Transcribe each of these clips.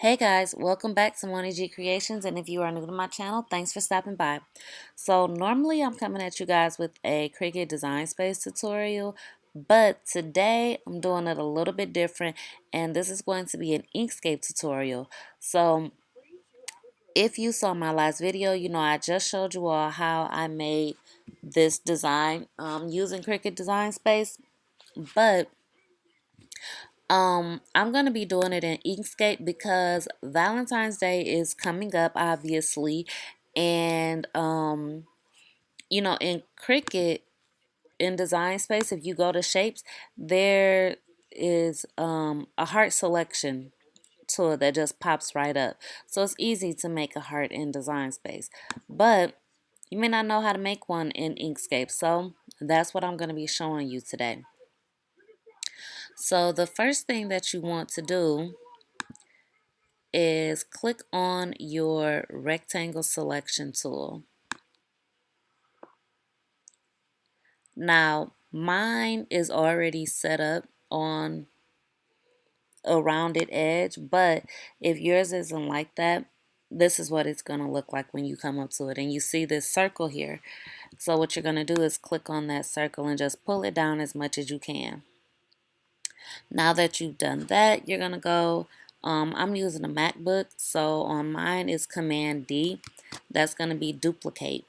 Hey guys, welcome back to Moni G Creations, and if you are new to my channel, thanks for stopping by. So normally I'm coming at you guys with a Cricut Design Space tutorial, but today I'm doing it a little bit different, and this is going to be an Inkscape tutorial. So if you saw my last video, you know I just showed you all how I made this design using Cricut Design Space, but I'm gonna be doing it in Inkscape because Valentine's Day is coming up, obviously, and in Cricut in Design Space, if you go to Shapes, there is a heart selection tool that just pops right up. So it's easy to make a heart in Design Space, but you may not know how to make one in Inkscape. So that's what I'm gonna be showing you today. So the first thing that you want to do is click on your rectangle selection tool. Now, mine is already set up on a rounded edge, but if yours isn't like that, this is what it's going to look like when you come up to it. And you see this circle here. So what you're going to do is click on that circle and just pull it down as much as you can. Now that you've done that, you're going to go, I'm using a MacBook, so on mine is Command D. That's going to be duplicate.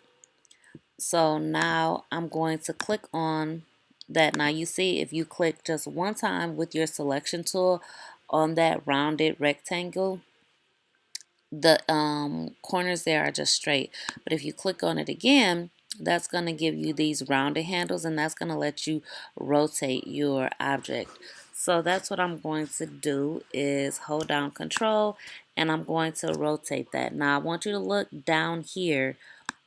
So now I'm going to click on that. Now you see if you click just one time with your selection tool on that rounded rectangle, the corners there are just straight. But if you click on it again, that's going to give you these rounded handles, and that's going to let you rotate your object. So that's what I'm going to do is hold down control, and I'm going to rotate that. Now I want you to look down here,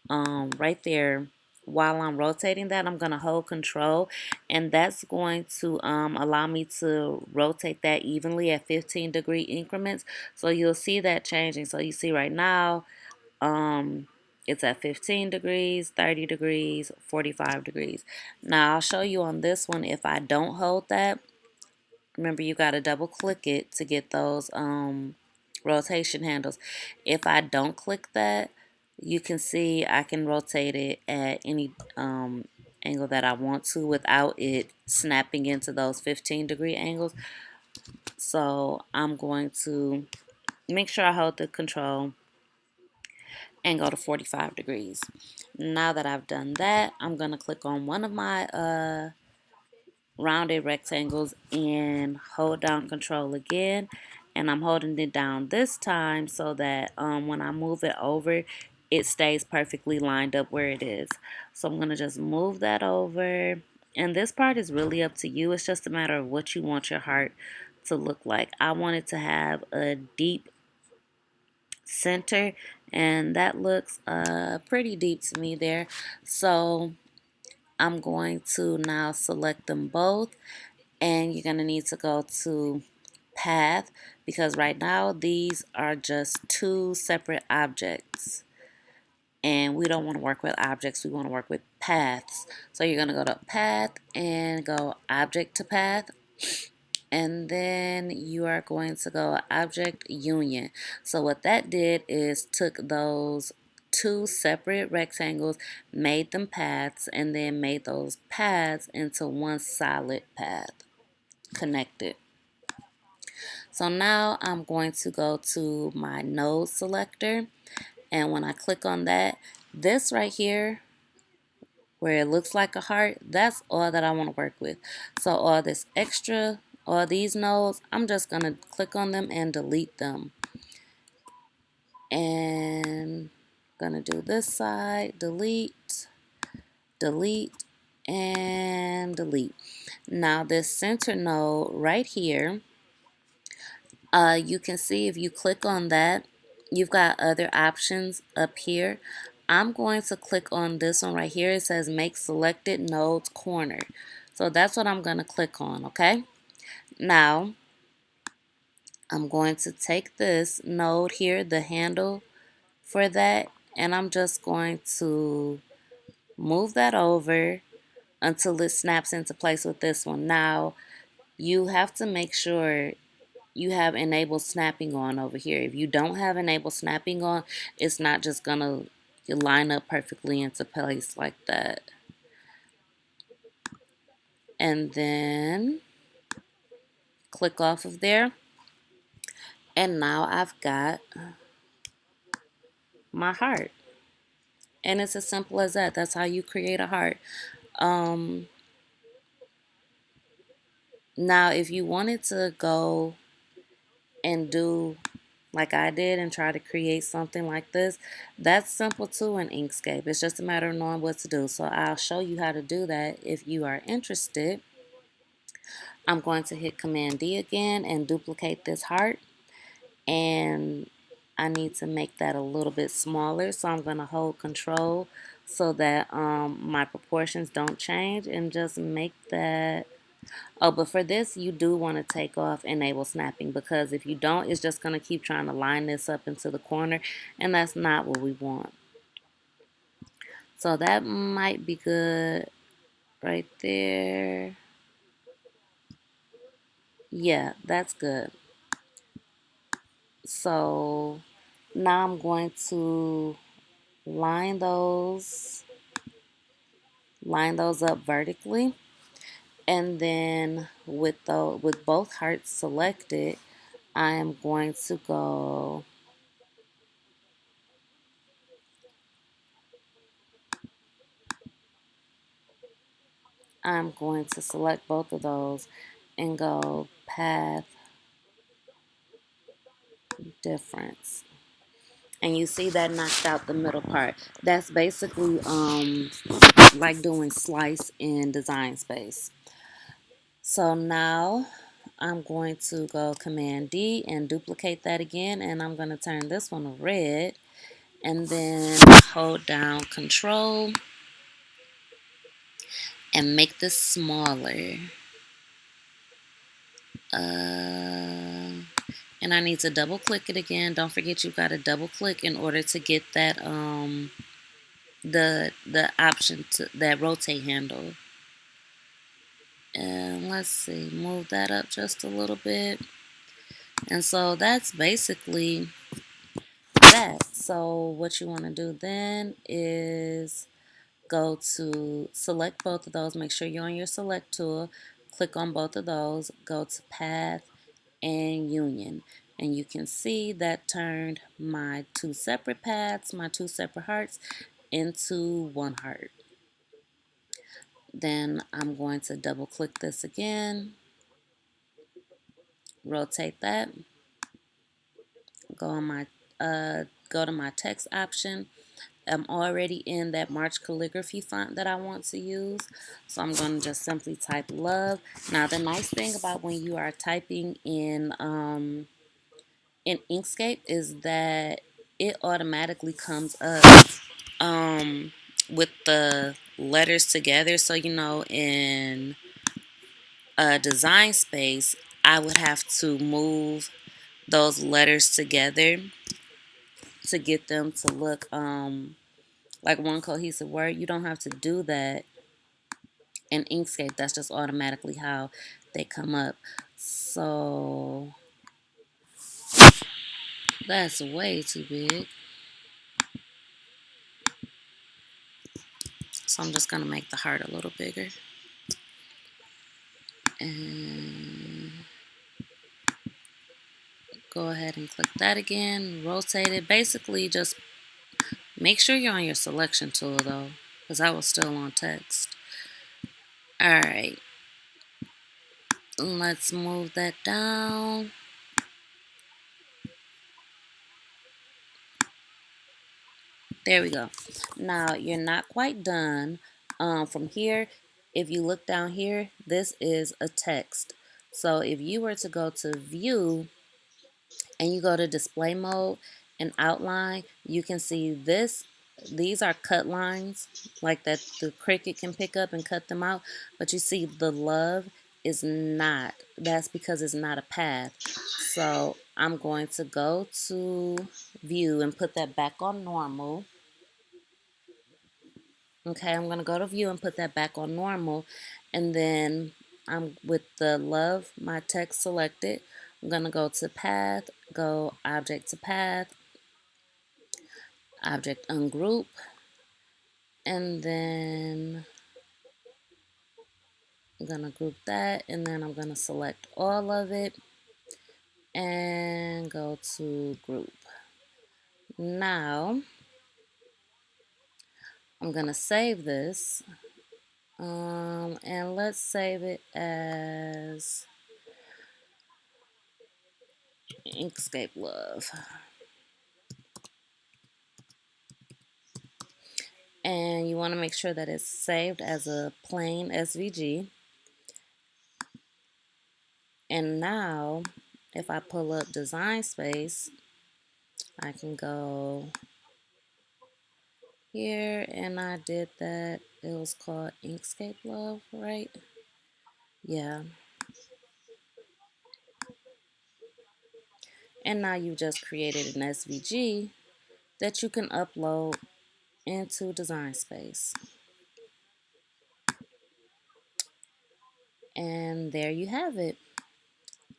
right there. While I'm rotating that, I'm going to hold control, and that's going to allow me to rotate that evenly at 15-degree increments. So you'll see that changing. So you see right now, it's at 15 degrees, 30 degrees, 45 degrees. Now I'll show you on this one if I don't hold that. Remember, you got to double click it to get those rotation handles. If I don't click that, you can see I can rotate it at any angle that I want to without it snapping into those 15-degree angles. So I'm going to make sure I hold the control and go to 45 degrees. Now that I've done that, I'm going to click on one of my rounded rectangles and hold down control again, and I'm holding it down this time so that when I move it over, it stays perfectly lined up where it is. So I'm going to just move that over, and this part is really up to you. It's just a matter of what you want your heart to look like. I want it to have a deep center, and that looks pretty deep to me there. So I'm going to now select them both, and you're going to need to go to path, because right now these are just two separate objects, and we don't want to work with objects, we want to work with paths. So you're going to go to path and go object to path, and then you are going to go object union. So what that did is took those two separate rectangles, made them paths, and then made those paths into one solid path connected. So now I'm going to go to my node selector, and when I click on that, this right here where it looks like a heart, that's all that I want to work with. So all this extra, all these nodes, I'm just going to click on them and delete them. And I'm going to do this side, delete, delete, and delete. Now this center node right here, you can see if you click on that, you've got other options up here. I'm going to click on this one right here. It says make selected nodes corner. So that's what I'm going to click on, okay? Now, I'm going to take this node here, the handle for that, and I'm just going to move that over until it snaps into place with this one. Now, you have to make sure you have enable snapping on over here. If you don't have enable snapping on, it's not just gonna line up perfectly into place like that. And then click off of there. And now I've got my heart. And it's as simple as that. That's how you create a heart. Um, Now, if you wanted to go and do like I did and try to create something like this, that's simple too in Inkscape. It's just a matter of knowing what to do. So I'll show you how to do that if you are interested. I'm going to hit Command D again and duplicate this heart. And I need to make that a little bit smaller. So I'm going to hold Control so that my proportions don't change and just make that. Oh, but for this, you do want to take off enable snapping, because if you don't, it's just going to keep trying to line this up into the corner, and that's not what we want. So that might be good right there. Yeah, that's good. So now I'm going to line those up vertically, and then with both hearts selected, I am going to go. I'm going to select both of those and go path difference. And you see that knocked out the middle part. That's basically like doing slice in design space. So now I'm going to go Command D and duplicate that again, and I'm going to turn this one red, and then hold down Control and make this smaller. And I need to double click it again. Don't forget you've got to double click in order to get that the option to that rotate handle. And let's see, move that up just a little bit. And so that's basically that. So what you want to do then is go to select both of those. Make sure you're on your select tool. Click on both of those. Go to path and union. And you can see that turned my two separate paths, my two separate hearts, into one heart. Then I'm going to double click this again, rotate that, go on my go to my text option. I'm already in that March calligraphy font that I want to use, so I'm going to just simply type love. Now the nice thing about when you are typing in Inkscape is that it automatically comes up with the letters together. So you know, in a design space, I would have to move those letters together to get them to look like one cohesive word. You don't have to do that in Inkscape. That's just automatically how they come up. So that's way too big. So I'm just going to make the heart a little bigger. And go ahead and click that again. Rotate it. Basically, just make sure you're on your selection tool, though, because I was still on text. Alright. Let's move that down. There we go. Now, you're not quite done. From here, if you look down here, this is a text. So if you were to go to View and you go to Display Mode and Outline, you can see this. These are cut lines like that the Cricut can pick up and cut them out. But you see the love is not. That's because it's not a path. So I'm going to go to View and put that back on normal. Okay, I'm going to go to View and put that back on normal. And then I'm with the love, my text selected. I'm going to go to path, go object to path, object ungroup, and then I'm going to group that, and then I'm going to select all of it and go to group. Now I'm going to save this, and let's save it as Inkscape Love. And you want to make sure that it's saved as a plain SVG. And now, if I pull up Design Space, I can go here, and I did that. It was called Inkscape Love, right? Yeah. And now you just created an SVG that you can upload into Design Space. And there you have it.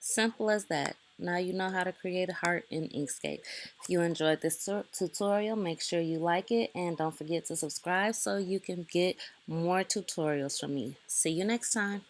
Simple as that. Now you know how to create a heart in Inkscape. If you enjoyed this tutorial, make sure you like it and don't forget to subscribe so you can get more tutorials from me. See you next time.